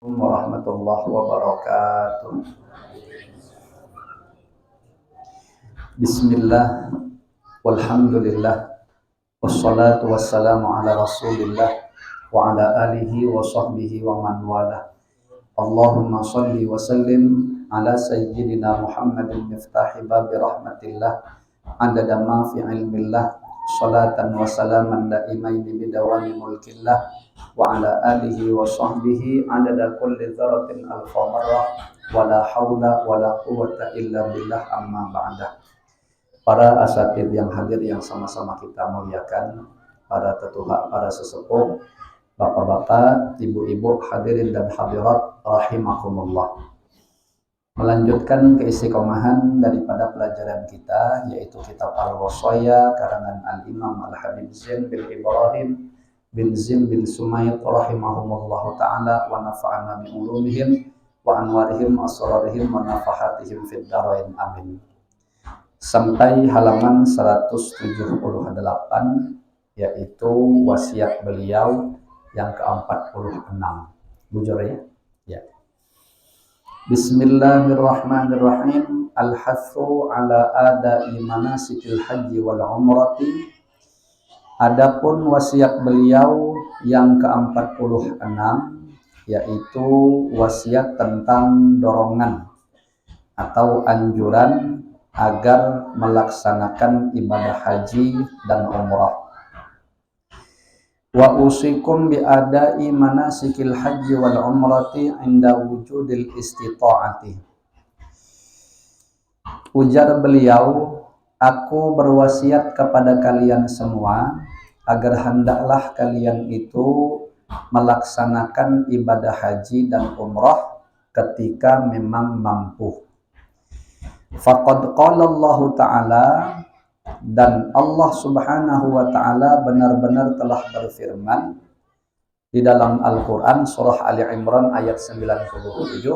Warahmatullahi wabarakatuh. Bismillah, walhamdulillah, wassalatu wassalamu ala rasulillah wa ala alihi wa sahbihi wa man wala. Allahumma salli wa sallim ala sayyidina Muhammadin miftahi babi rahmatillah adada ma fi ilmillah salatan wa salaman daimaini bidawami mulkillah wa ala alihi wa sahbihi adada kulli dzaratin alfa marrah wa la hawla wa la quwwata illa billah amma ba'dah. Para asatidz yang hadir yang sama-sama kita muliakan, para tetuha, para sesepuh, bapak-bapak, ibu-ibu, hadirin dan hadirat rahimakumullah. Melanjutkan keistiqomahan daripada pelajaran kita, yaitu kitab Al-Wasaya karangan Al-Imam Al-Habib Zain bin Ibrahim bin Zain bin Sumayt rahimahumullahu ta'ala wa nafa'ana bi ulumihim wa anwarihim asrarihim wa nafahatihim fid dharain amin. Sampai halaman 178, yaitu wasiat beliau yang ke-46. Bujur ya? Ya. Bismillahirrahmanirrahim. Al-hathu ala ada'i manasikil haji wal umrati. Adapun wasiat beliau yang ke-46, yaitu wasiat tentang dorongan atau anjuran agar melaksanakan ibadah haji dan umrah. Wa usikum bi adai manasikil haji wal umrati inda wujudil istita'ati. Ujar beliau, aku berwasiat kepada kalian semua agar hendaklah kalian itu melaksanakan ibadah haji dan umrah ketika memang mampu. Faqad qala Allah Ta'ala, dan Allah Subhanahu wa Ta'ala benar-benar telah berfirman di dalam Al-Quran surah Ali Imran ayat 97,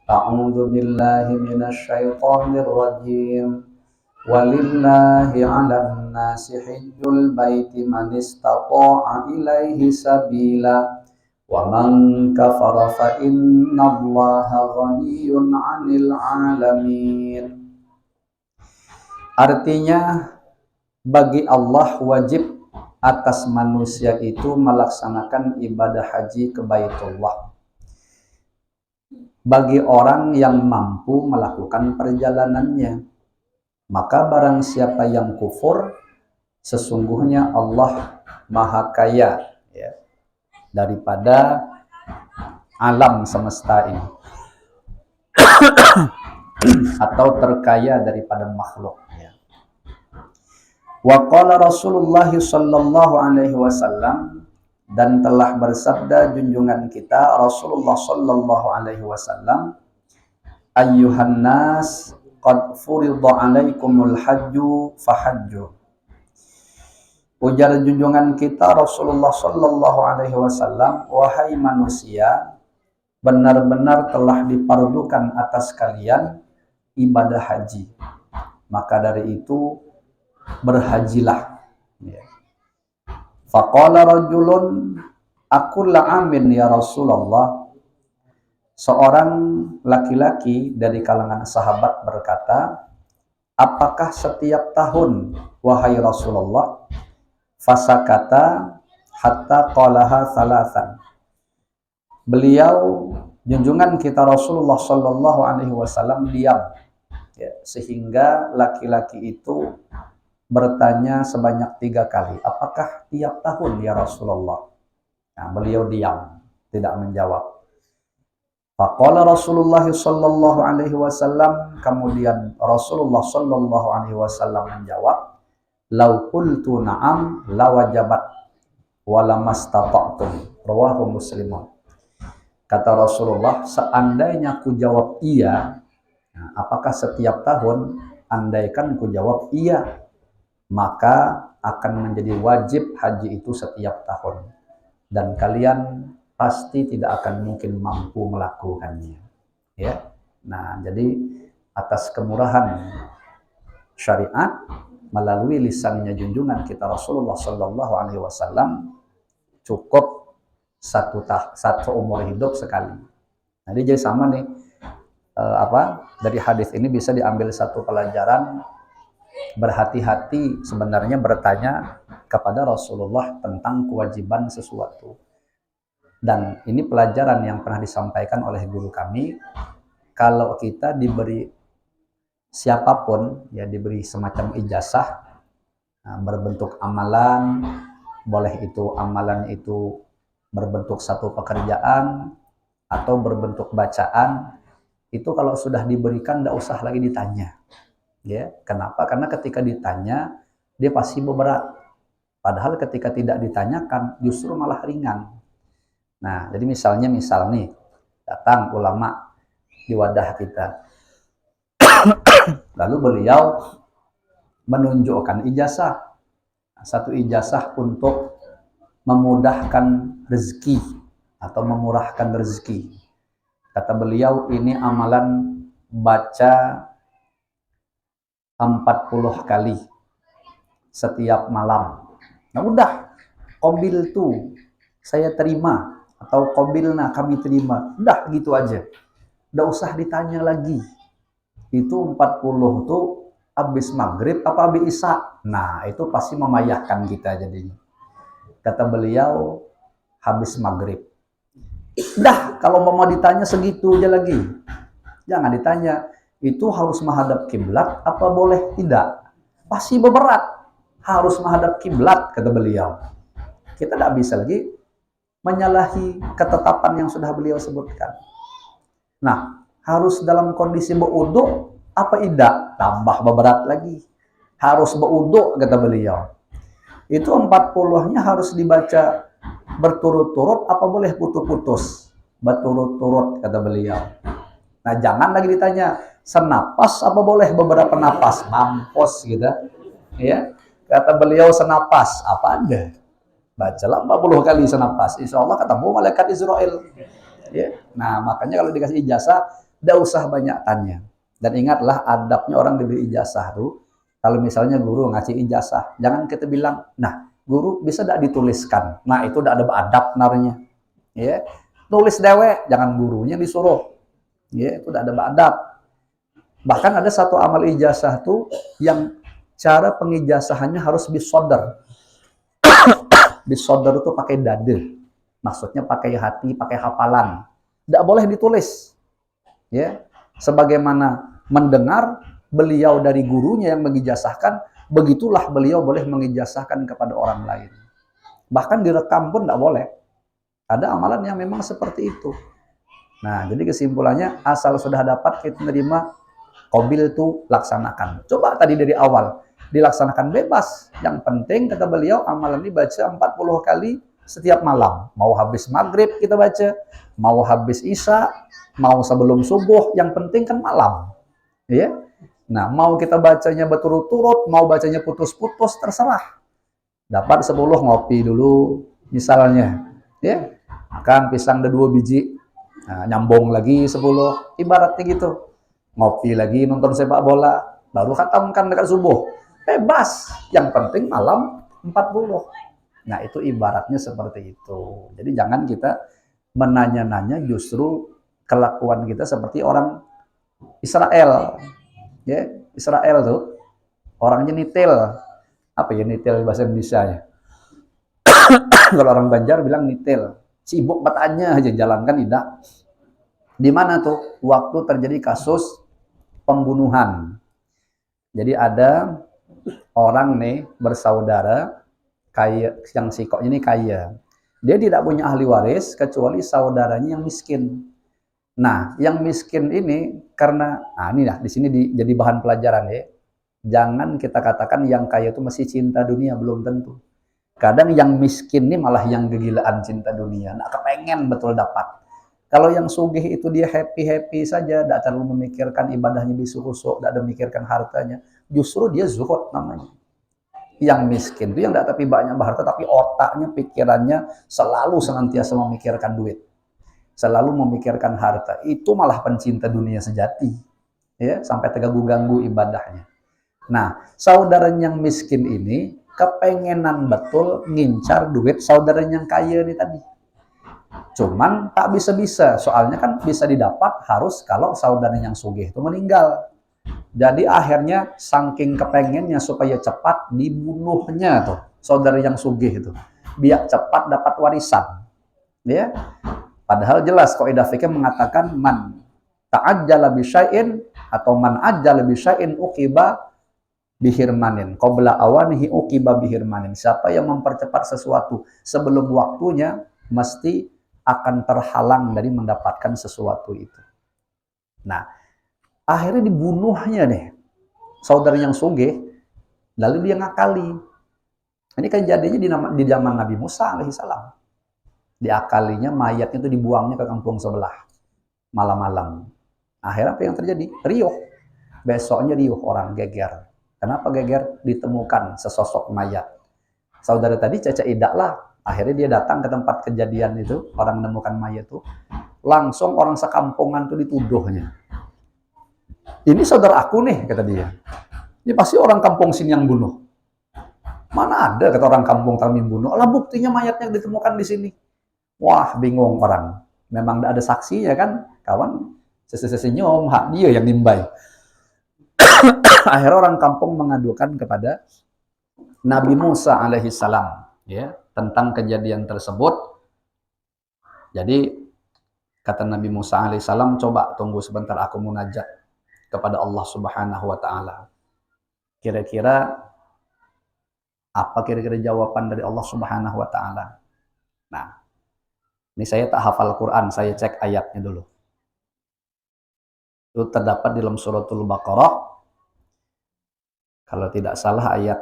A'udzu billahi minasyaitonir rajim, walillahi 'alan nasi hajjul baiti man istata'a ilaihi sabila wa man kafara fa innallaha ghaniyyun 'anil 'alamin. Artinya, bagi Allah wajib atas manusia itu melaksanakan ibadah haji ke Baitullah bagi orang yang mampu melakukan perjalanannya. Maka barang siapa yang kufur, sesungguhnya Allah Maha Kaya ya, daripada alam semesta ini atau terkaya daripada makhluk ya. Wa qala Rasulullah sallallahu alaihi wasallam, dan telah bersabda junjungan kita Rasulullah sallallahu alaihi wasallam, ayyuhan nas qad furidha alaikumul hajju fahajju. Ujar junjungan kita Rasulullah sallallahu alaihi wasallam, wahai manusia, benar-benar telah difardukan atas kalian ibadah haji, maka dari itu berhajilah ya. Faqala rajulun, aqulla amin ya Rasulullah. Seorang laki-laki dari kalangan sahabat berkata, apakah setiap tahun wahai Rasulullah? Fasakata hatta qalaha thalathan. Beliau junjungan kita Rasulullah sallallahu alaihi wasallam diam ya, sehingga laki-laki itu bertanya sebanyak 3 kali, apakah tiap tahun ya Rasulullah? Nah, beliau diam, tidak menjawab. Faqala Rasulullah sallallahu alaihi wasallam, kemudian Rasulullah sallallahu alaihi wasallam menjawab, lau qultu na'am lawajabat walamastata'tum, rawahu Muslimun. Kata Rasulullah, seandainya ku jawab iya, nah, apakah setiap tahun? Andaikan ku jawab iya, maka akan menjadi wajib haji itu setiap tahun, dan kalian pasti tidak akan mungkin mampu melakukannya ya. Nah, jadi atas kemurahan syariat melalui lisannya junjungan kita Rasulullah sallallahu alaihi wasallam, cukup satu umur hidup sekali Nah, jadi sama nih dari hadis ini bisa diambil satu pelajaran, berhati-hati sebenarnya bertanya kepada Rasulullah tentang kewajiban sesuatu. Dan ini pelajaran yang pernah disampaikan oleh guru kami, kalau kita diberi siapapun, ya diberi semacam ijazah, berbentuk amalan, boleh itu amalan itu berbentuk satu pekerjaan, atau berbentuk bacaan, itu kalau sudah diberikan tidak usah lagi ditanya. Ya, kenapa? Karena ketika ditanya, dia pasti berat. Padahal ketika tidak ditanyakan, justru malah ringan. Nah, jadi misal nih, datang ulama di wadah kita. Lalu beliau menunjukkan ijazah. Satu ijazah untuk memudahkan rezeki atau memurahkan rezeki. Kata beliau, ini amalan baca 40 kali setiap malam. Nah udah, qabil tuh saya terima, atau qabilna kami terima. Udah gitu aja. Udah usah ditanya lagi. Itu 40 tuh habis maghrib apa habis isya. Nah itu pasti memayahkan kita jadinya. Kata beliau, habis maghrib. Dah, kalau mau ditanya segitu aja lagi. Jangan ditanya, itu harus menghadap kiblat apa boleh tidak? Pasti berat. Harus menghadap kiblat, kata beliau. Kita tidak bisa lagi menyalahi ketetapan yang sudah beliau sebutkan. Nah, harus dalam kondisi berwudu apa tidak? Tambah berat lagi. Harus berwudu, kata beliau. Itu 40-nya harus dibaca berturut-turut apa boleh putus-putus? Berturut-turut, kata beliau. Nah, jangan lagi ditanya senapas apa boleh beberapa napas? Mampus gitu. Ya. Kata beliau senapas, apa ada? Bacalah 40 kali senapas. Insya Allah ketemu malaikat Israel. Ya. Nah, makanya kalau dikasih ijazah, tidak usah banyak tanya. Dan ingatlah adabnya orang diberi ijazah tuh. Kalau misalnya guru ngasih ijazah, jangan kita bilang, nah guru bisa tidak dituliskan. Nah itu tidak ada adab narnya. Ya. Tulis dewe, jangan gurunya disuruh. Ya, itu tidak ada adab. Bahkan ada satu amal ijazah tuh yang cara pengijazahannya harus bisodar. Bisodar itu pakai dade. Maksudnya pakai hati, pakai hafalan. Tidak boleh ditulis. Ya. Sebagaimana mendengar beliau dari gurunya yang mengijazahkan, begitulah beliau boleh mengijazahkan kepada orang lain. Bahkan direkam pun tidak boleh. Ada amalan yang memang seperti itu. Nah, jadi kesimpulannya, asal sudah dapat kita menerima, qabil itu laksanakan. Coba tadi dari awal, dilaksanakan bebas. Yang penting, kata beliau, amalan ini baca 40 kali setiap malam. Mau habis maghrib kita baca, mau habis isya, mau sebelum subuh, yang penting kan malam. Ya. Nah, mau kita bacanya berturut-turut, mau bacanya putus-putus, terserah. Dapat 10 ngopi dulu, misalnya. Ya. Makan pisang ada 2 biji. Nah, nyambung lagi 10, ibaratnya gitu. Ngopi lagi, nonton sepak bola, baru khatamkan dekat subuh. Bebas, yang penting malam 40. Nah, itu ibaratnya seperti itu. Jadi jangan kita menanya-nanya, justru kelakuan kita seperti orang Israel. Ya, Israel tuh orangnya nitil. Apa ya nitil bahasa Indonesia-nya? Kalau orang Banjar bilang nitil. Sibuk bertanya aja, jalankan tidak. Di mana tuh waktu terjadi kasus pembunuhan. Jadi ada orang nih bersaudara kaya, yang sikoknya ini kaya. Dia tidak punya ahli waris kecuali saudaranya yang miskin. Nah, yang miskin ini karena ini di sini jadi bahan pelajaran ya. Jangan kita katakan yang kaya itu masih cinta dunia, belum tentu. Kadang yang miskin ini malah yang kegilaan cinta dunia. Nah, kepengen betul dapat. Kalau yang sugih itu dia happy-happy saja, tidak terlalu memikirkan ibadahnya bisu-kusuk, tidak memikirkan hartanya. Justru dia zuhud namanya. Yang miskin itu yang tidak tapi banyak harta, tapi otaknya, pikirannya selalu senantiasa memikirkan duit. Selalu memikirkan harta. Itu malah pencinta dunia sejati. Ya, sampai terganggu-ganggu ibadahnya. Nah, saudara yang miskin ini kepengenan betul ngincar duit saudara yang kaya ini tadi. Cuman tak bisa-bisa, soalnya kan bisa didapat harus kalau saudara yang sugih itu meninggal. Jadi akhirnya saking kepengennya supaya cepat dibunuhnya tuh saudara yang sugih itu, biar cepat dapat warisan. Ya, padahal jelas kaidah fikih mengatakan man ta'ajjala bi syai'in atau man ajjala bi syai'in uqiba bihirmanin qabla awanihi uqiba bihirmanin. Siapa yang mempercepat sesuatu sebelum waktunya mesti akan terhalang dari mendapatkan sesuatu itu. Nah, akhirnya dibunuhnya deh saudara yang sugih, lalu dia ngakali. Ini kan jadinya di zaman Nabi Musa alaihissalam. Diakalinya mayatnya itu dibuangnya ke kampung sebelah malam-malam. Akhirnya apa yang terjadi? Riuh. Besoknya riuh orang geger. Kenapa geger? Ditemukan sesosok mayat. Saudara tadi Cece Idak lah. Akhirnya dia datang ke tempat kejadian itu, orang menemukan mayat itu. Langsung orang sekampungan itu dituduhnya. Ini saudara aku nih, kata dia. Ini pasti orang kampung sini yang bunuh. Mana ada, kata orang kampung kami bunuh. Lah buktinya mayatnya ditemukan di sini. Wah, bingung orang. Memang tidak ada saksi ya kan, kawan. Senyum, hak dia yang nimbai. Akhirnya orang kampung mengadukan kepada Nabi Musa alaihissalam, ya, tentang kejadian tersebut. Jadi kata Nabi Musa alaihissalam, coba tunggu sebentar, aku munajat kepada Allah Subhanahu wa taala. Kira-kira apa kira-kira jawaban dari Allah Subhanahu wa taala? Nah, ini saya tak hafal Quran, saya cek ayatnya dulu. Itu terdapat di dalam suratul Baqarah. Kalau tidak salah ayat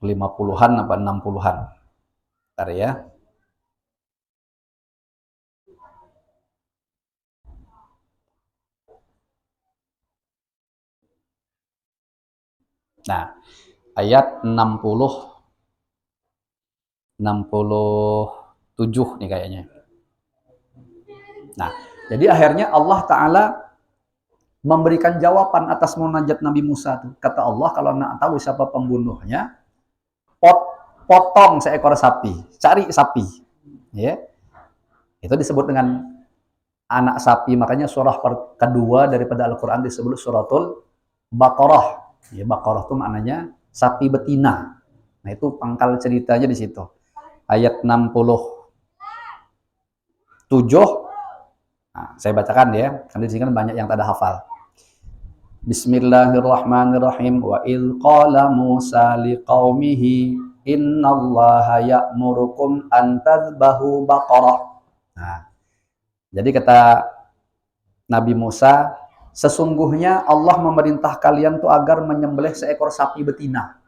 50-an apa 60-an. Bentar ya. Nah, ayat 67 nih kayaknya. Nah, jadi akhirnya Allah Ta'ala memberikan jawaban atas munajat Nabi Musa. Kata Allah, kalau nak tahu siapa pembunuhnya, potong seekor sapi, cari sapi. Ya. Itu disebut dengan anak sapi, makanya surah kedua daripada Al-Quran disebut suratul Baqarah. Ya, Baqarah itu maknanya sapi betina. Nah, itu pangkal ceritanya di situ. Ayat 67. Nah, saya bacakan ya, karena di sini kan banyak yang tak ada hafal. Bismillahirrahmanirrahim. Wa idh qala Musa liqaumihi innallaha ya'murukum an tadhbahu baqarah. Nah, jadi kata Nabi Musa, sesungguhnya Allah memerintah kalian tuh agar menyembelih seekor sapi betina.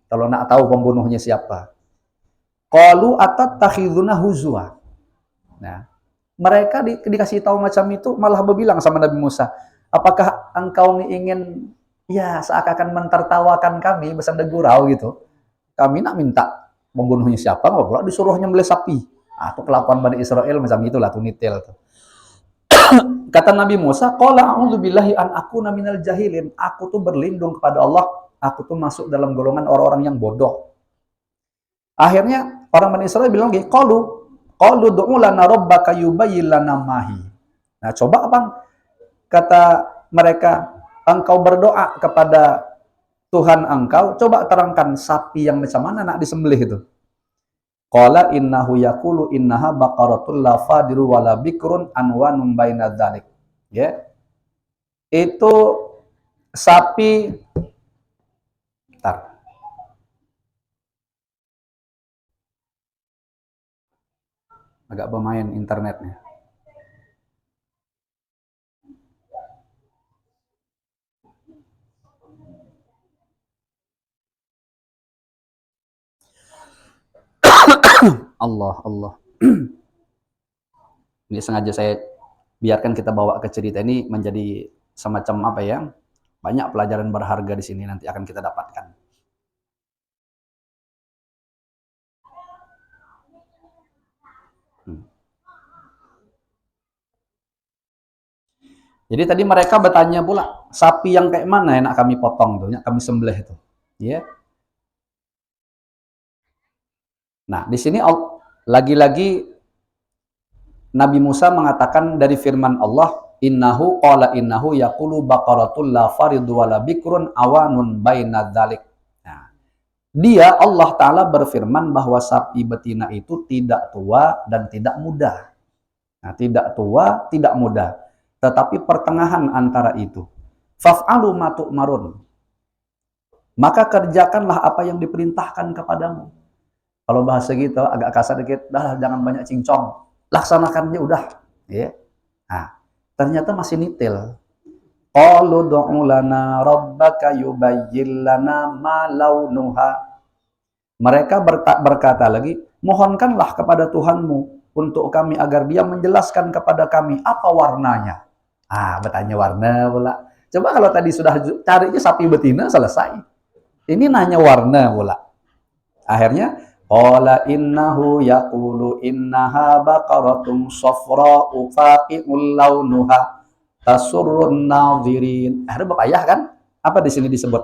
Kalau nak tahu pembunuhnya siapa. Qalu atattakhiduna huzwa. Nah, mereka dikasih tahu macam itu malah berbilang sama Nabi Musa, apakah engkau ingin ya seakan-akan mentertawakan kami bersama gurau gitu. Kami nak minta membunuhnya siapa, nggak pula disuruh nyembelih sapi. Ah, itu kelakuan Bani Israel macam itulah, tunitil tuh. Kata Nabi Musa, qala a'udzubillahi an akuna minal jahilin. Aku tuh berlindung kepada Allah, aku tuh masuk dalam golongan orang-orang yang bodoh. Akhirnya orang Bani Israel bilang gini, qalu du'u lana rabbaka yubayyin lana mahi. Nah, coba Abang, kata mereka, engkau berdoa kepada Tuhan engkau, coba terangkan sapi yang macam mana nak disembelih itu. Qala innahu yaqulu innaha baqaratul la fadiru wala bikrun anwanum baina dzalik. Ya. Itu sapi agak bermain internetnya. Allah. Ini sengaja saya biarkan kita bawa ke cerita ini menjadi semacam apa ya? Banyak pelajaran berharga di sini nanti akan kita dapatkan. Jadi tadi mereka bertanya pula, sapi yang kayak mana yang nak kami potong tuh, yang kami sembelih itu. Ya. Nah, di sini lagi-lagi Nabi Musa mengatakan dari firman Allah, innahu yaqulu baqaratul la faridu wala bikrun awanun baina dzalik. Nah, dia Allah Ta'ala berfirman bahwa sapi betina itu tidak tua dan tidak muda. Nah, tidak tua, tidak muda, tetapi pertengahan antara itu. Faf'alu ma tu'marun. Maka kerjakanlah apa yang diperintahkan kepadamu. Kalau bahasa gitu agak kasar dikit, dah jangan banyak cincong. Laksanakannya udah. Ya. Nah, ternyata masih nitil. Qalu du'u lana rabbaka yubayyin lana ma launuha. Mereka berkata lagi, mohonkanlah kepada Tuhanmu untuk kami agar dia menjelaskan kepada kami apa warnanya. Bertanya warna pula. Coba kalau tadi sudah carinya sapi betina selesai. Ini nanya warna pula. Akhirnya qala innahu yaqulu innaha baqaratun safra'u faqi'ul launuha tasurrun nadhirin. Bapak ayah kan? Apa di sini disebut?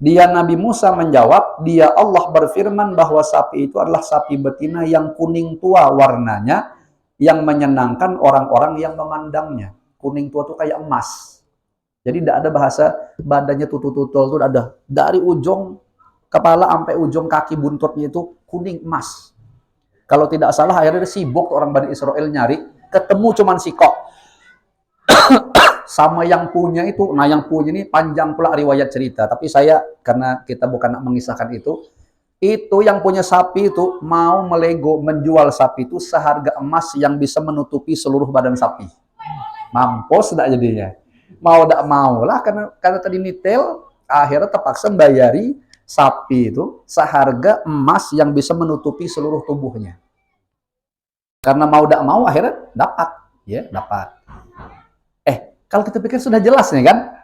Dia Nabi Musa menjawab, dia Allah berfirman bahwa sapi itu adalah sapi betina yang kuning tua warnanya, yang menyenangkan orang-orang yang memandangnya. Kuning tua itu kayak emas. Jadi tidak ada bahasa badannya tutul-tutul, itu ada dari ujung kepala sampai ujung kaki buntutnya itu kuning emas. Kalau tidak salah akhirnya sibuk orang Bani Israel nyari, ketemu cuman sikok. Sama yang punya itu, nah yang punya ini panjang pula riwayat cerita, tapi saya karena kita bukan mengisahkan itu yang punya sapi itu mau melego menjual sapi itu seharga emas yang bisa menutupi seluruh badan sapi. Mampus tidak jadinya. Mau tidak mau lah, karena tadi nitel, akhirnya terpaksa bayari sapi itu seharga emas yang bisa menutupi seluruh tubuhnya. Karena mau tidak mau akhirnya dapat, ya dapat. Kalau kita pikir sudah jelas nih kan?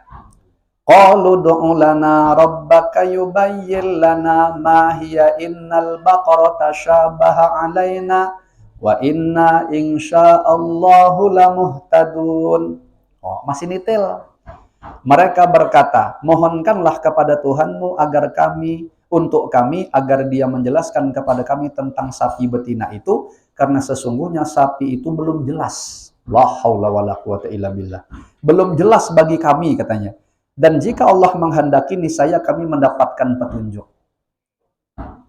Qalu du'u lana rabbaka yubayyin lana ma hiya innal baqarata syabaha alaina wa inna insyaallahu lamuhtadun. Masih nitil. Mereka berkata, mohonkanlah kepada Tuhanmu agar agar dia menjelaskan kepada kami tentang sapi betina itu, karena sesungguhnya sapi itu belum jelas. La haula wala quwata illa billah. Belum jelas bagi kami katanya. Dan jika Allah menghendaki niscaya kami mendapatkan petunjuk.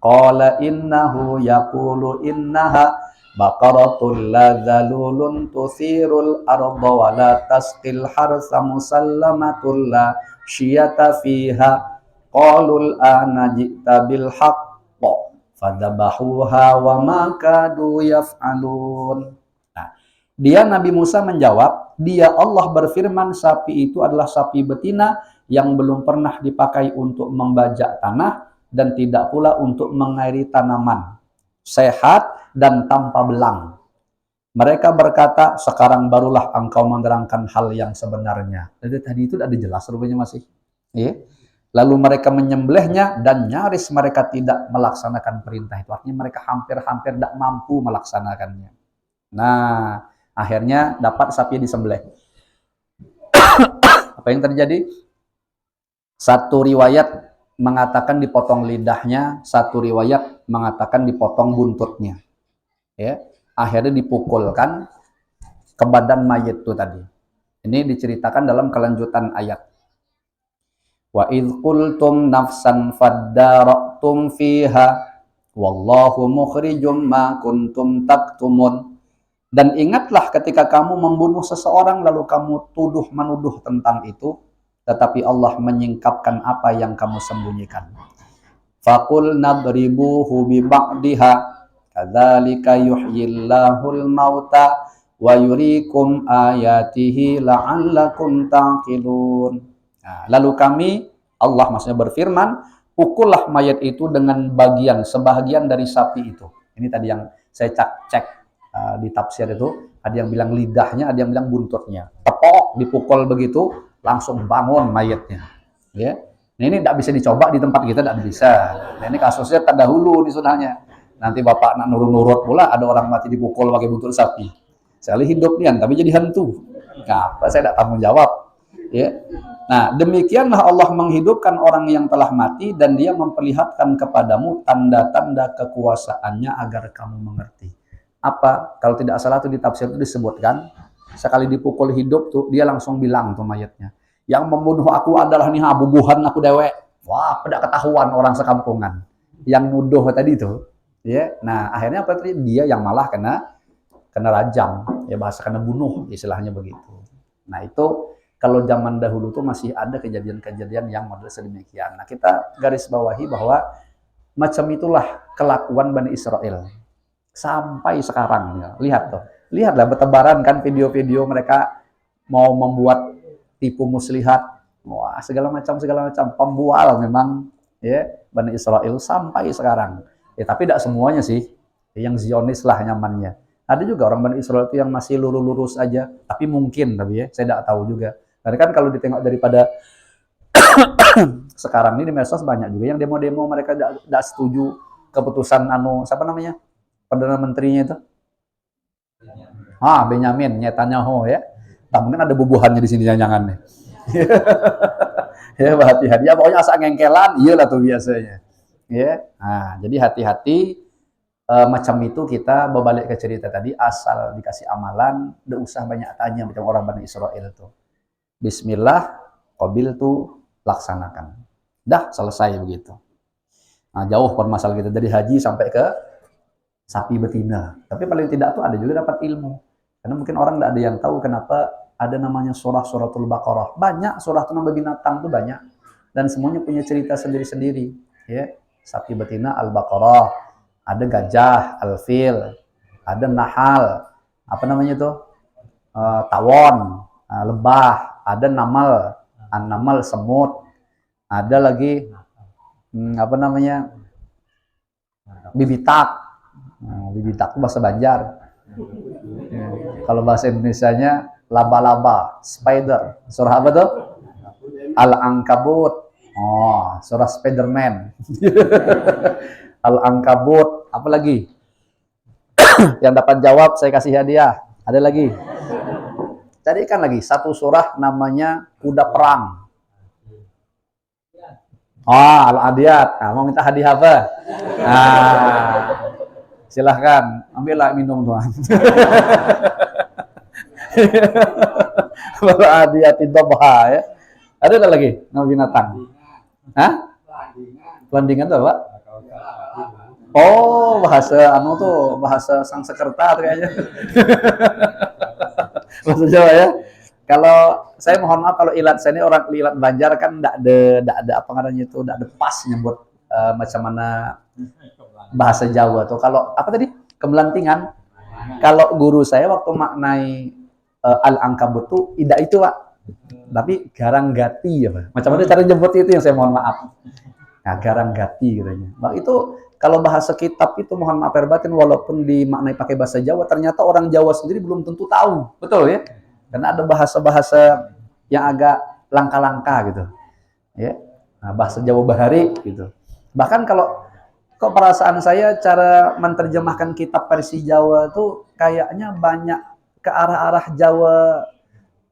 Qala innahu yaqulu innaha baqaratul la zalulun tuthirul arda wa la tasqil harsa musallamatul la syiyata fiha. Qalul ana ji'ta bil haqq fadzabahuha wa ma kadu yaf'alun. Dia Nabi Musa menjawab, dia Allah berfirman sapi itu adalah sapi betina yang belum pernah dipakai untuk membajak tanah dan tidak pula untuk mengairi tanaman. Sehat dan tanpa belang. Mereka berkata, sekarang barulah engkau menerangkan hal yang sebenarnya. Jadi tadi itu tidak dijelas rupanya masih. Ya. Lalu mereka menyembelihnya dan nyaris mereka tidak melaksanakan perintah itu. Artinya mereka hampir-hampir tidak mampu melaksanakannya. Nah, akhirnya dapat sapi disembelih. Apa yang terjadi? Satu riwayat mengatakan dipotong lidahnya, satu riwayat mengatakan dipotong buntutnya. Ya, akhirnya dipukulkan ke badan mayit itu tadi. Ini diceritakan dalam kelanjutan ayat. Wa idz qultum nafsan faddaratum fiha wallahu mukhrijum ma kuntum taktumun. Dan ingatlah ketika kamu membunuh seseorang lalu kamu menuduh tentang itu, tetapi Allah menyingkapkan apa yang kamu sembunyikan. Faqul nadribuhu bi ba'diha kadzalika yuhyillahul mauta wa yuriikum ayatihi la'allakum taqilun. Nah, lalu kami, Allah maksudnya berfirman, pukullah mayat itu dengan sebahagian dari sapi itu. Ini tadi yang saya cek di tafsir itu, ada yang bilang lidahnya, ada yang bilang buntutnya. Tepok, dipukul begitu, langsung bangun mayatnya. Ya. Nah, ini tidak bisa dicoba di tempat kita, tidak bisa. Nah, ini kasusnya terdahulu di sunahnya. Nanti bapak nak nurut-nurut pula, ada orang mati dipukul pakai buntut sapi. Sekali hidup nian, tapi jadi hantu. Apa saya tidak tanggung jawab. Ya. Nah, demikianlah Allah menghidupkan orang yang telah mati dan dia memperlihatkan kepadamu tanda-tanda kekuasaannya agar kamu mengerti. Apa? Kalau tidak salah tuh di tafsir itu disebutkan, sekali dipukul hidup tuh dia langsung bilang tuh mayatnya, yang membunuh aku adalah nih bubuhan aku dewek. Wah, pada ketahuan orang sekampungan. Yang nuduh tadi tuh, ya. Nah, akhirnya apa tadi? Dia yang malah kena rajam, ya bahasa kena bunuh istilahnya begitu. Nah, itu kalau zaman dahulu tuh masih ada kejadian-kejadian yang model sedemikian. Nah, kita garis bawahi bahwa macam itulah kelakuan Bani Israel sampai sekarang ya. Lihat tuh. Lihatlah bertebaran kan video-video mereka mau membuat tipu muslihat. Wah, segala macam pembual memang ya Bani Israel sampai sekarang. Ya, tapi tidak semuanya sih. Yang Zionis lah nyamannya. Ada juga orang Bani Israel itu yang masih lurus-lurus aja, tapi mungkin tapi ya, saya tidak tahu juga. Karena kan kalau ditengok daripada sekarang ini di medsos banyak juga yang demo-demo mereka tidak setuju keputusan siapa namanya? Perdana Menterinya itu. Benyamin Netanyahu ya. Tak mungkin ada bubuhannya di sini jangan-jangan nih. Ya, hati-hati. Ya pokoknya asal ngengkelan, iyalah tuh biasanya. Ya. Nah, jadi hati-hati macam itu kita berbalik ke cerita tadi, asal dikasih amalan, tidak usah banyak tanya macam orang Bani Israel itu. Bismillah, qabil tuh laksanakan. Dah selesai begitu. Nah, jauh permasalahan kita dari haji sampai ke sapi betina. Tapi paling tidak tuh ada juga dapat ilmu. Karena mungkin orang tidak ada yang tahu kenapa ada namanya suratul Baqarah. Banyak surah tentang binatang tuh banyak. Dan semuanya punya cerita sendiri-sendiri. Ya, sapi betina Al-Baqarah. Ada gajah, alfil, ada nahal, apa namanya tuh, tawon, lebah, ada namal, namal semut, ada lagi apa namanya, bibitak, bibitak itu bahasa Banjar. Kalau bahasa Indonesianya laba-laba, spider, surah apa tuh? Al-Ankabut, surah Spiderman. Al-Ankabut, apa lagi? Yang dapat jawab saya kasih hadiah. Ada lagi? Carikan lagi satu surah namanya kuda perang. Al-Adiyat. Mau minta hadiah apa? Silahkan, ambillah minum tuan. Al-Adiyat itu ya. Ada lagi nama binatang? Landingan tuh, Pak? Bahasa Sangsekerta kayaknya. Bahasa Jawa ya. Kalau saya mohon maaf kalau ilat saya ini orang ilat Banjar kan enggak ada apa namanya itu, enggak ada pas nyebut macam mana bahasa Jawa tuh. Kalau apa tadi? Kemelantingan. Kalau guru saya waktu maknai Al-Ankabut tuh tidak itu, Pak. Tapi garanggati ya, Pak. Macam mana cara nyebut itu yang saya mohon maaf. Nah, garanggati katanya. Nah, itu kalau bahasa kitab itu mohon maaf batin walaupun dimaknai pakai bahasa Jawa ternyata orang Jawa sendiri belum tentu tahu. Betul ya? Karena ada bahasa-bahasa yang agak langka-langka gitu. Ya. Nah, bahasa Jawa Bahari gitu. Bahkan kalau kok perasaan saya cara menerjemahkan kitab versi Jawa tuh kayaknya banyak ke arah-arah Jawa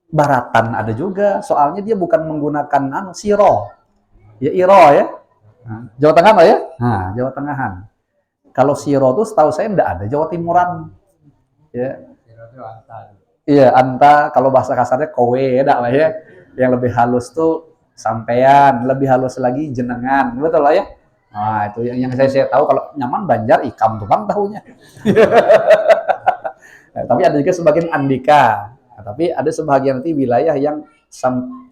Baratan ada juga. Soalnya dia bukan menggunakan siro. Ya iro ya. Jawa Tengah Pak ya? Nah, Jawa Tengahan. Kalau siro tuh setahu saya enggak ada, Jawa Timuran. Ya. Iya, anta kalau bahasa kasarnya kowe ya, enggak Pak ya. Yang lebih halus tuh sampean, lebih halus lagi jenengan. Betul lah ya? Nah, itu yang saya tahu kalau nyaman Banjar ikam tuh Bang tahunya. Nah, tapi ada juga sebagian andika. Nah, tapi ada sebagian nanti wilayah yang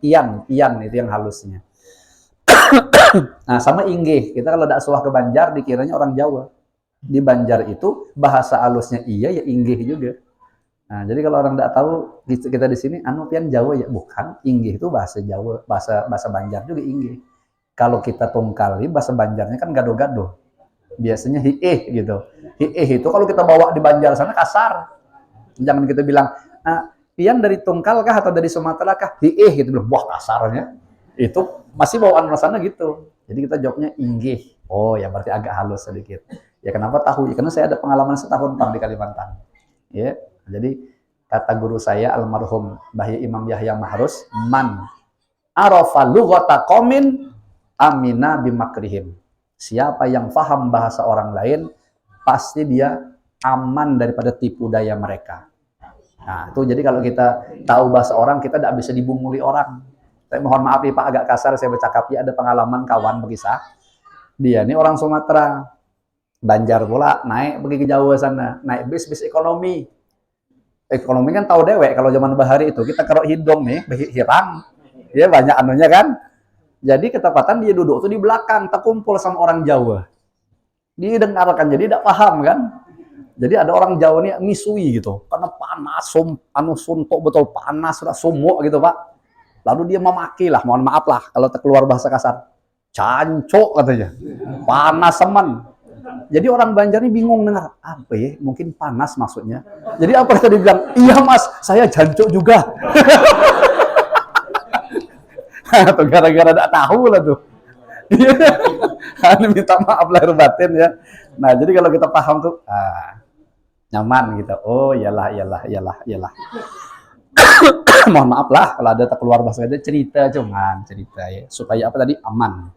tian itu yang halusnya. Nah, sama inggih. Kita kalau tidak suah ke Banjar, dikiranya orang Jawa. Di Banjar itu, bahasa halusnya iya, ya inggih juga. Nah, jadi kalau orang tidak tahu, kita di sini, pian Jawa ya. Bukan, inggih itu bahasa Jawa, bahasa Banjar juga inggih. Kalau kita tungkali, bahasa Banjarnya kan gado-gado. Biasanya hiih gitu. Hiih itu kalau kita bawa di Banjar sana kasar. Jangan kita bilang, pian dari Tungkal kah atau dari Sumatera kah? Hiih gitu. Wah, kasarnya. Itu masih bawaan sana gitu. Jadi kita jawabnya inggih. Oh ya berarti agak halus sedikit. Ya kenapa tahu? Ya, karena saya ada pengalaman setahun Bang di Kalimantan. Ya, jadi kata guru saya almarhum Bahya Imam Yahya Mahrus, man arafa lughata qaumin amina bimakrihim. Siapa yang paham bahasa orang lain, pasti dia aman daripada tipu daya mereka. Nah, itu jadi kalau kita tahu bahasa orang, kita tidak bisa dibunguli orang. Saya mohon maaf ya Pak, agak kasar saya bercakap ya, ada pengalaman kawan berkisah. Dia ini orang Sumatera, Banjar pula, naik pergi ke Jawa sana, naik bis ekonomi. Ekonomi kan tahu dewek kalau zaman bahari itu, kita kerok hidung nih, hirang, ya banyak anunya kan. Jadi ketepatan dia duduk tuh di belakang, terkumpul sama orang Jawa. Dia dengarkan, jadi tidak paham kan. Jadi ada orang Jawa nih misui gitu, karena panas, suntuk betul panas, sudah sumuk gitu Pak. Lalu dia memaki lah, mohon maaf lah kalau keluar bahasa kasar, cancok katanya, panas semen. Jadi orang Banjar ini bingung dengar apa ya, mungkin panas maksudnya. Jadi apa tadi bilang, iya mas, saya jancuk juga. Atau gara-gara tidak tahu lah tuh. Minta maaf lahir batin ya. Nah jadi kalau kita paham tuh, nyaman gitu. Oh iyalah. Mohon maaf lah kalau ada keluar bahasa itu, cerita ya, supaya apa tadi, aman.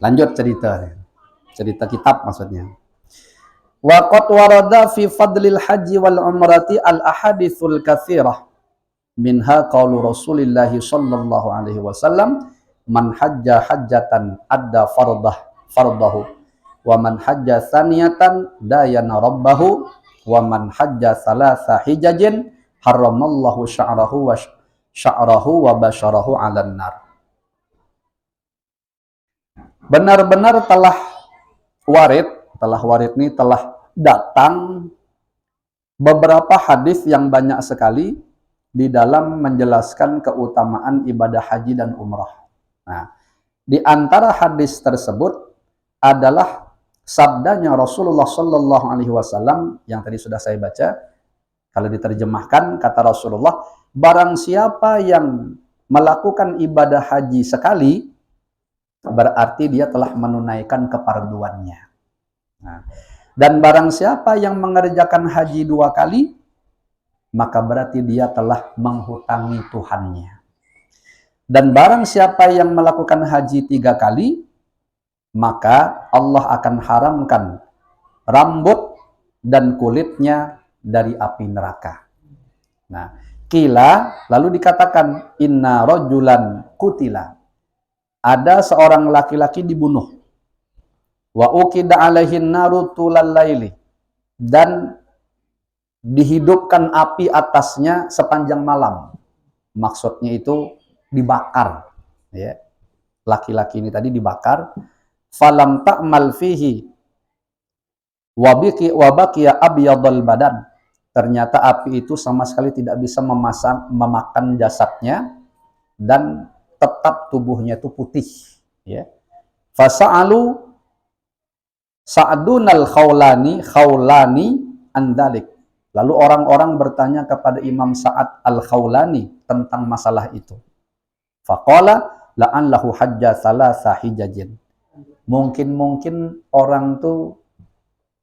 Lanjut cerita kitab maksudnya. Wa qad warada fi fadlil haji wal umrati al ahaditsul katsirah minha qaulu Rasulillah sallallahu alaihi wasallam man hajja hajjatan adda fardahu wa man hajja saniyatan dayana rabbahu wa man hajja salasa hijajin haramallahu sya'rahu wa basyarahu 'alan nar. Benar-benar telah warid ini telah datang beberapa hadis yang banyak sekali di dalam menjelaskan keutamaan ibadah haji dan umrah. Nah, di antara hadis tersebut adalah sabdanya Rasulullah Sallallahu Alaihi Wasallam yang tadi sudah saya baca. Kalau diterjemahkan, kata Rasulullah, barang siapa yang melakukan ibadah haji sekali, berarti dia telah menunaikan kefarduannya. Nah, dan barang siapa yang mengerjakan haji 2 kali, maka berarti dia telah menghutangi Tuhannya. Dan barang siapa yang melakukan haji 3 kali, maka Allah akan haramkan rambut dan kulitnya dari api neraka. Nah, kila lalu dikatakan inna rajulan kutila. Ada seorang laki-laki dibunuh. Wa uqida alaihin naru tulal laili. Dan dihidupkan api atasnya sepanjang malam. Maksudnya itu dibakar, ya. Laki-laki ini tadi dibakar. Falam ta'mal fihi wa baqiya abyadul badan. Ternyata api itu sama sekali tidak bisa memakan jasadnya dan tetap tubuhnya itu putih, ya. Fasa'alu Sa'dunal khawlani andalik. Lalu orang-orang bertanya kepada Imam Sa'ad al-Khawlani tentang masalah itu. Faqala la'allahu hajja thalatha hijajin. Mungkin orang tuh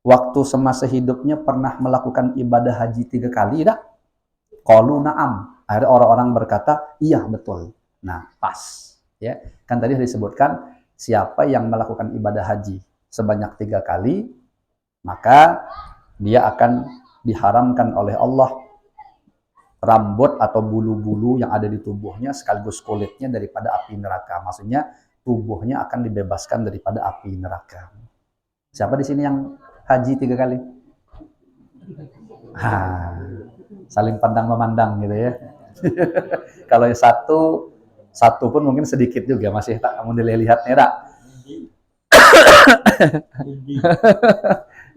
waktu semasa hidupnya pernah melakukan ibadah haji 3 kali, dah? Qalu na'am. Akhirnya orang-orang berkata, iya betul. Nah, pas. Ya, kan tadi disebutkan siapa yang melakukan ibadah haji sebanyak 3 kali, maka dia akan diharamkan oleh Allah rambut atau bulu-bulu yang ada di tubuhnya sekaligus kulitnya daripada api neraka. Maksudnya tubuhnya akan dibebaskan daripada api neraka. Siapa di sini yang haji 3 kali? Saling pandang memandang gitu ya. Kalau yang satu pun mungkin sedikit juga, masih tak kamu dilihatnya tak?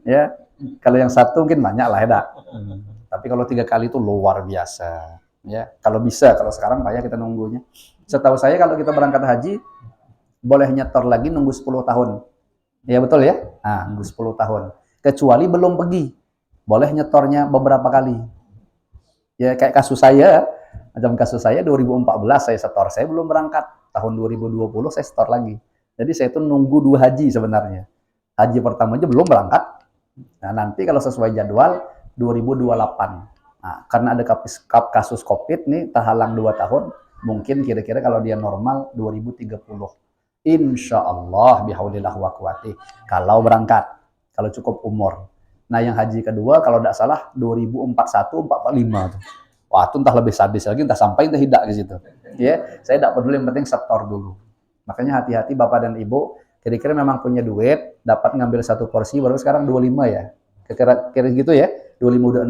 Ya, kalau yang satu mungkin banyak lah ya, tapi kalau 3 kali itu luar biasa. Ya, kalau bisa, kalau sekarang banyak kita nunggunya. Setahu saya kalau kita berangkat haji boleh nyetor lagi nunggu 10 tahun. Ya betul ya? Nah, nunggu 10 tahun. Kecuali belum pergi. Boleh nyetornya beberapa kali. Ya kayak kasus saya, macam kasus saya 2014 saya setor, saya belum berangkat. Tahun 2020 saya setor lagi. Jadi saya itu nunggu 2 haji sebenarnya. Haji pertama aja belum berangkat. Nah, nanti kalau sesuai jadwal 2028. Nah, karena ada kasus Covid nih terhalang 2 tahun, mungkin kira-kira kalau dia normal 2030. Insya Allah bihaulillah wa quwwati. Kalau berangkat, kalau cukup umur. Nah yang haji kedua kalau tidak salah 2041, 445 tuh. Wah itu entah lebih sadis lagi, entah sampai entah tidak ke situ. Ya, saya tidak peduli, yang penting setor dulu. Makanya hati-hati Bapak dan Ibu, kira-kira memang punya duit, dapat ngambil satu porsi, baru sekarang 25 ya. Kira-kira gitu ya, 25, 26,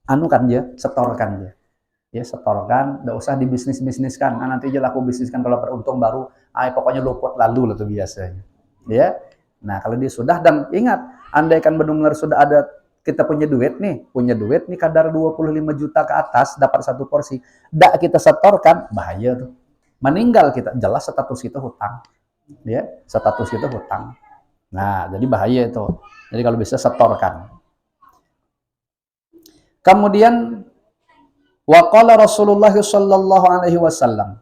anukan aja, setorkan aja. Ya, setorkan, nggak usah dibisnis-bisniskan. Nah, nanti aja laku bisniskan kalau beruntung baru, pokoknya luput lalu lah tuh biasanya. Ya, nah kalau dia sudah, dan ingat, andaikan benar-benar sudah ada, kita punya duit nih kadar 25 juta ke atas, dapat satu porsi, nggak kita setorkan, bahaya tuh. Meninggal kita, jelas status kita hutang. Ya, status kita hutang. Nah, jadi bahaya itu. Jadi kalau bisa setorkan. Kemudian wa qala Rasulullah sallallahu alaihi wasallam,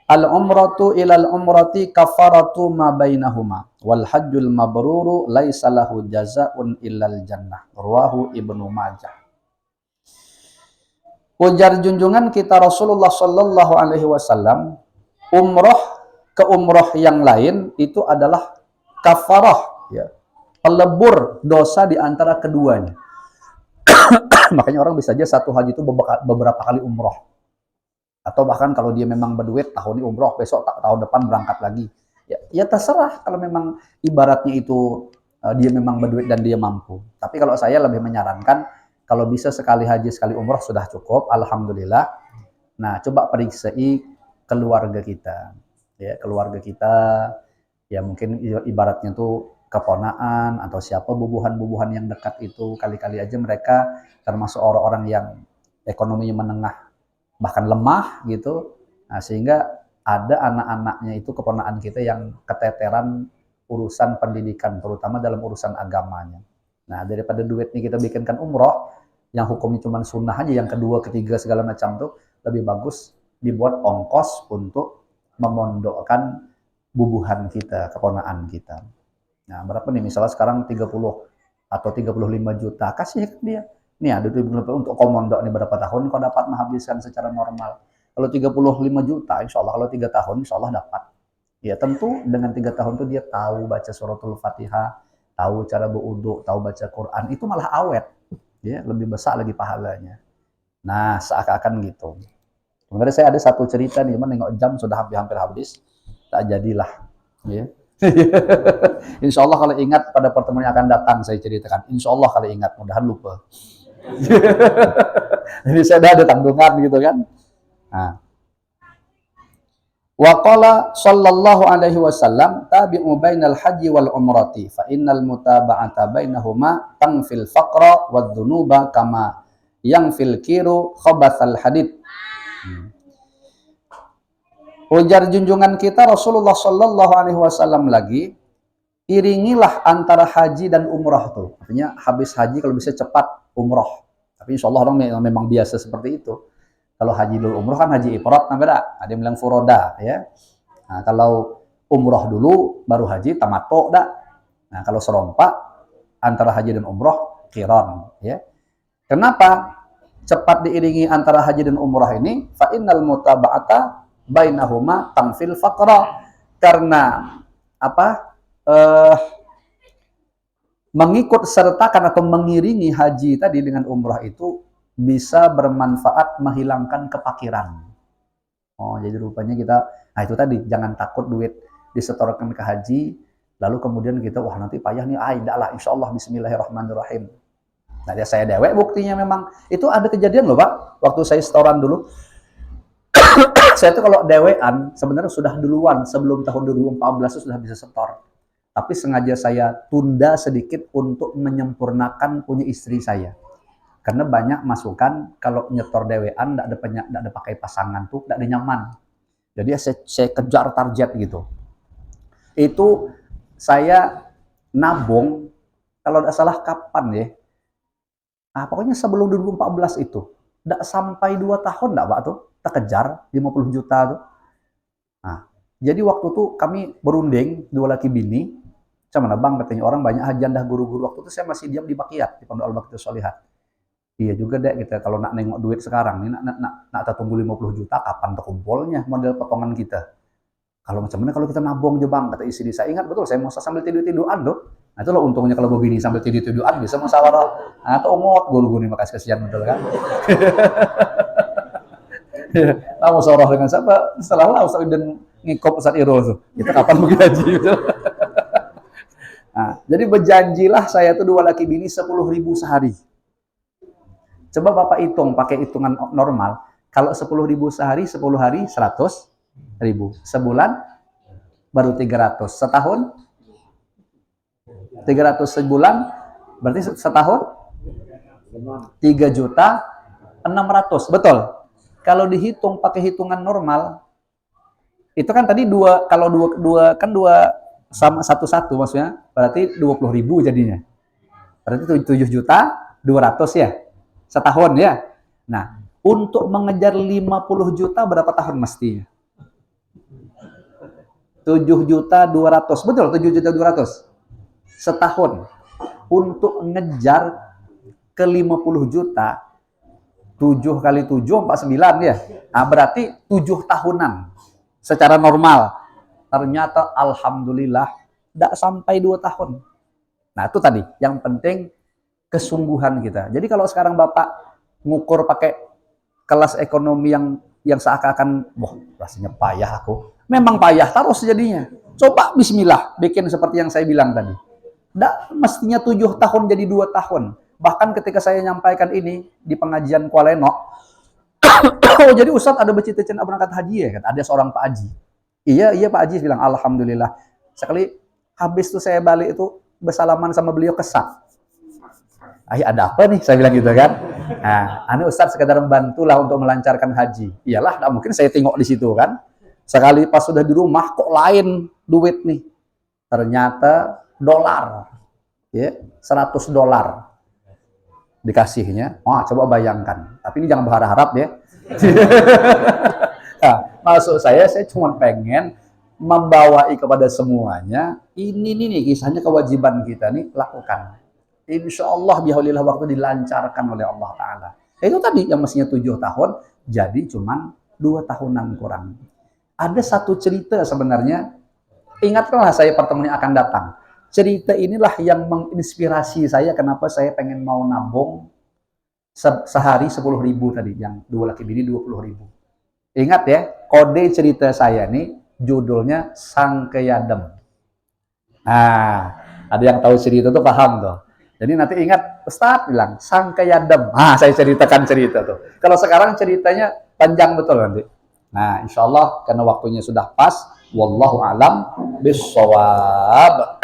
al-umratu ilal umrati kafaratu ma bainahuma wal hajjul mabruru laisa lahu jazaa'un illal jannah. Rawahu Ibnu Majah. Ujar junjungan kita Rasulullah sallallahu alaihi wasallam, umroh ke umroh yang lain itu adalah kafarah, ya, pelebur dosa di antara keduanya. Makanya orang bisa aja satu haji itu beberapa kali umroh. Atau bahkan kalau dia memang berduit, tahun ini umroh, besok tahun depan berangkat lagi. Ya terserah kalau memang ibaratnya itu dia memang berduit dan dia mampu. Tapi kalau saya lebih menyarankan, kalau bisa sekali haji, sekali umroh sudah cukup, alhamdulillah. Nah, coba periksai keluarga kita. Ya, keluarga kita, ya mungkin ibaratnya tuh keponaan atau siapa bubuhan-bubuhan yang dekat itu, kali-kali aja mereka termasuk orang-orang yang ekonominya menengah bahkan lemah gitu. Nah, sehingga ada anak-anaknya itu keponaan kita yang keteteran urusan pendidikan, terutama dalam urusan agamanya. Nah, daripada duitnya kita bikinkan umroh yang hukumnya cuma sunnah aja, yang kedua, ketiga segala macam tuh, lebih bagus dibuat ongkos untuk memondokkan bubuhan kita, keponaan kita. Nah, berapa nih? Misalnya sekarang 30 atau 35 juta, kasih ke dia. Nih, ada untuk kau mondok nih berapa tahun kau dapat menghabiskan secara normal. Kalau 35 juta, insya Allah kalau 3 tahun, insya Allah dapat. Ya tentu dengan 3 tahun itu dia tahu baca suratul Fatihah, tahu cara berwudu, tahu baca Quran, itu malah awet. Ya, lebih besar lagi pahalanya. Nah, seakan-akan gitu. Sebenarnya saya ada satu cerita nih, nengok jam sudah hampir habis. Tak jadilah. Ya. Insya Allah kalau ingat pada pertemuan yang akan datang saya ceritakan. Insya Allah kalau ingat, mudahan lupa. Jadi saya ada tanggungan gitu kan. Nah. Wa qala sallallahu alaihi wasallam, tabi'u bainal haji wal umrati fa innal mutaba'ata bainahuma tanfil faqra wad dhunuba kama yang kiru khabathal hadid. Ujar junjungan kita Rasulullah sallallahu alaihi wasallam lagi, iringilah antara haji dan umrah tuh. Artinya habis haji kalau bisa cepat umrah. Tapi insya Allah orang memang biasa seperti itu. Kalau haji dulu umrah kan haji ifrad, nah beda. Ada yang bilang furoda, ya. Nah, kalau umrah dulu baru haji tamattu dah. Nah, kalau serompak antara haji dan umrah qiran, ya. Kenapa cepat diiringi antara haji dan umrah ini? Fa innal mutaba'ata bainahuma tanfil faqra. Karena apa? Mengikut sertakan atau mengiringi haji tadi dengan umrah itu bisa bermanfaat menghilangkan kepakiran. Oh, jadi rupanya kita, nah itu tadi, jangan takut duit disetorkan ke haji, lalu kemudian kita, wah nanti payah nih, tidak lah, insya Allah, bismillahirrahmanirrahim. Nah, dia saya dewek, buktinya memang, itu ada kejadian loh Pak, waktu saya setoran dulu, saya tuh kalau dewean, sebenarnya sudah duluan, sebelum tahun 2014 sudah bisa setor. Tapi sengaja saya tunda sedikit untuk menyempurnakan punya istri saya. Karena banyak masukan kalau nyetor dewean enggak ada pakai pasangan tuh enggak ada nyaman. Jadi saya kejar target gitu. Itu saya nabung kalau enggak salah kapan ya? Pokoknya sebelum 2014 itu. Enggak sampai 2 tahun enggak Pak tuh. Kita kejar 50 juta tuh. Nah, jadi waktu tuh kami berunding 2 laki bini. Cuman Bang katanya orang banyak hajian dah guru-guru, waktu itu saya masih diam di Bakiyat di Pondok Al-Baqiyah Sholihat. Iya juga deh kita kalau nak nengok duit sekarang nih nak tunggu 50 juta kapan terkumpulnya model potongan kita. Kalau macam mana kalau kita nabung aja Bang, kata istri saya. Ingat betul saya mau sambil tidur-tiduran tuh. Nah, itulah untungnya kalau begini sambil tidur-tiduran bisa musyawarah. Nah, atau ngot guru-guru ini makasih kasihan betul kan. Nah, musyawarah dengan siapa? Setelah Ustaz Idin ngikop Ustaz Irul tuh. Kita kapan mau gaji gitu. Nah, jadi berjanjilah saya tuh 2 laki bini 10.000 sehari. Coba Bapak hitung pakai hitungan normal. Kalau 10.000 sehari, 10 hari 100.000. Sebulan baru 300. Setahun 300 sebulan berarti setahun 3.600.000. Betul. Kalau dihitung pakai hitungan normal itu kan tadi kalau dua kan dua sama satu maksudnya berarti 20.000 jadinya. Berarti 7.200.000 ya. Setahun ya. Nah, untuk mengejar 50 juta berapa tahun mestinya? 7.200.000. Betul, 7.200.000. Setahun. Untuk ngejar ke 50 juta 7 kali 7 49 ya. Nah, berarti 7 tahunan secara normal. Ternyata alhamdulillah tidak sampai 2 tahun. Nah, itu tadi yang penting kesungguhan kita. Jadi kalau sekarang Bapak ngukur pakai kelas ekonomi yang seakan-akan wah, rasanya payah aku. Memang payah terus jadinya. Coba bismillah bikin seperti yang saya bilang tadi. Nggak mestinya 7 tahun jadi 2 tahun. Bahkan ketika saya nyampaikan ini di pengajian Kuala Eno, oh jadi Ustadz ada bercita-cita berangkat haji ya kan? Ada seorang Pak Haji. Iya Pak Haji bilang alhamdulillah. Sekali habis tuh saya balik itu bersalaman sama beliau kesat. Ada apa nih? Saya bilang gitu kan. Nah, anu Ustadz sekedar membantulah untuk melancarkan haji. Iyalah, nggak mungkin saya tengok di situ kan. Sekali pas sudah di rumah kok lain duit nih. Ternyata dolar. Ya, $100 dikasihnya. Wah, coba bayangkan. Tapi ini jangan berharap ya. Nah, maksud saya cuma pengen membawai kepada semuanya. Ini nih kisahnya kewajiban kita nih lakukan. Insya Allah bihaulillah waktu dilancarkan oleh Allah Ta'ala. Itu tadi yang mestinya 7 tahun, jadi cuma 2 tahunan kurang. Ada satu cerita sebenarnya, ingatlah saya pertemuan yang akan datang. Cerita inilah yang menginspirasi saya kenapa saya pengen mau nabung sehari 10.000 tadi, yang 2 laki bini 20.000. Ingat ya, kode cerita saya nih, judulnya Sang Keyadem. Nah, ada yang tahu cerita tuh paham tuh. Jadi nanti ingat, Ustadz bilang, Sang Keyadem. Ah, saya ceritakan cerita tuh. Kalau sekarang ceritanya panjang betul nanti. Nah, insya Allah karena waktunya sudah pas. Wallahu alam bisawab.